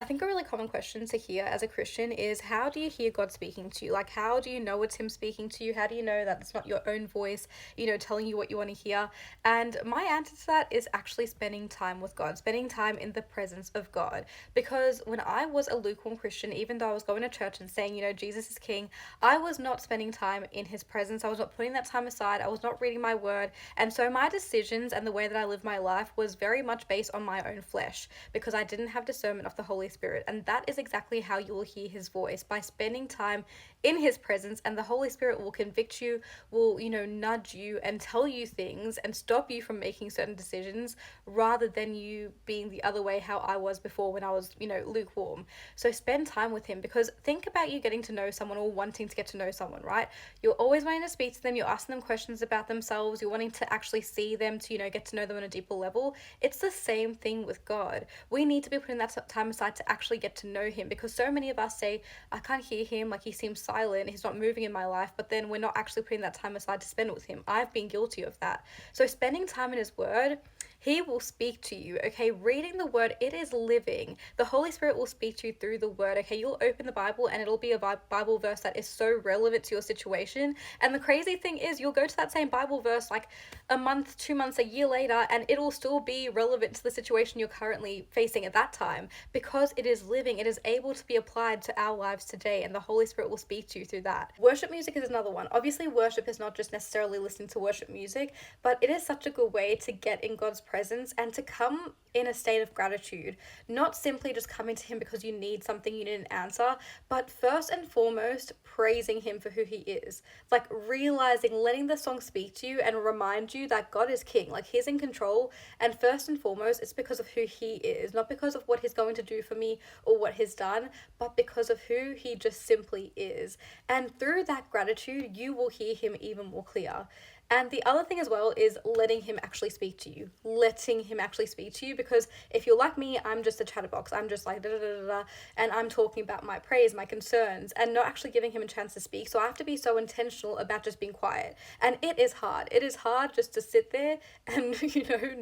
I think a really common question to hear as a Christian is, how do you hear God speaking to you? Like, how do you know it's Him speaking to you? How do you know that it's not your own voice, telling you what you want to hear? And my answer to that is actually spending time with God, spending time in the presence of God. Because when I was a lukewarm Christian, even though I was going to church and saying, Jesus is King, I was not spending time in His presence. I was not putting that time aside. I was not reading my word. And so my decisions and the way that I live my life was very much based on my own flesh because I didn't have discernment of the Holy Spirit. And that is exactly how you will hear His voice, by spending time in His presence. And the Holy Spirit will convict you, will, nudge you and tell you things and stop you from making certain decisions rather than you being the other way, how I was before when I was, lukewarm. So spend time with Him, because think about you getting to know someone or wanting to get to know someone, right? You're always wanting to speak to them, you're asking them questions about themselves, you're wanting to actually see them to, get to know them on a deeper level. It's the same thing with God. We need to be putting that time aside to actually get to know Him, because so many of us say, I can't hear Him, like He seems silent, He's not moving in my life, but then we're not actually putting that time aside to spend with Him. I've been guilty of that. So spending time in His Word, He will speak to you, okay? Reading the Word, it is living. The Holy Spirit will speak to you through the Word, okay? You'll open the Bible and it'll be a Bible verse that is so relevant to your situation. And the crazy thing is, you'll go to that same Bible verse like a month, 2 months, a year later, and it'll still be relevant to the situation you're currently facing at that time, because it is living, it is able to be applied to our lives today, and the Holy Spirit will speak to you through that. Worship music is another one. Obviously, worship is not just necessarily listening to worship music, but it is such a good way to get in God's presence and to come in a state of gratitude. Not simply just coming to Him because you need something, you need an answer, but first and foremost, praising Him for who He is. Like realizing, letting the song speak to you and remind you that God is King, like He's in control. And first and foremost, it's because of who He is, not because of what He's going to do for me or what He's done, but because of who He just simply is. And through that gratitude, you will hear Him even more clear. And the other thing as well is letting Him actually speak to you. Letting Him actually speak to you, because if you're like me, I'm just a chatterbox. I'm just like da da da da, and I'm talking about my praise, my concerns, and not actually giving Him a chance to speak. So I have to be so intentional about just being quiet. And it is hard. It is hard just to sit there and,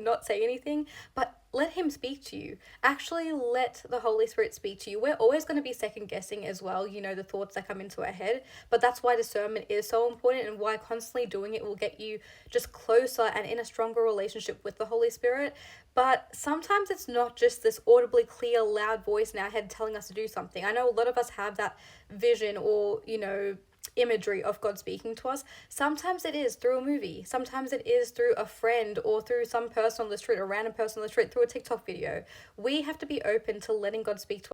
not say anything, but let Him speak to you. Actually, let the Holy Spirit speak to you. We're always going to be second guessing as well, the thoughts that come into our head. But that's why discernment is so important, and why constantly doing it will get you just closer and in a stronger relationship with the Holy Spirit. But sometimes it's not just this audibly clear, loud voice in our head telling us to do something. I know a lot of us have that vision or, imagery of God speaking to us. Sometimes it is through a movie. Sometimes it is through a friend or through some person on the street, a random person on the street, through a TikTok video. We have to be open to letting God speak to